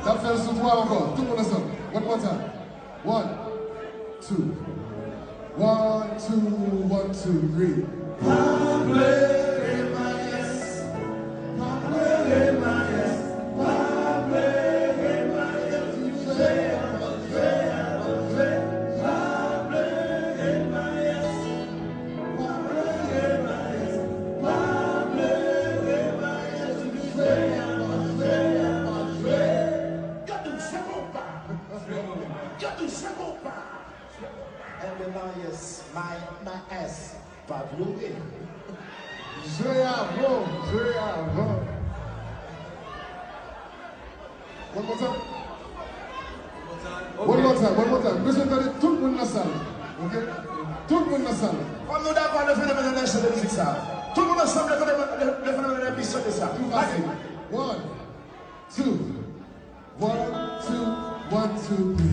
Ça fait sous toi encore. Tout le monde ensemble. One more time. 1, 2. 1, 2, 1, 2, 3. Pablo Emayes. Pablo Emayes. Pablo Emayes. Yes, my ass, Pablo. Jouez avant, jouez avant. One more time. One more time. Monsieur, tout le monde dans la salle. Ok? Tout le monde dans la salle. On nous d'accord le phénomène de la musique ça. Tout le monde ensemble le phénomène de la musique ça. Tout facile. 1, 2. 1, 2, 1, 2, 3.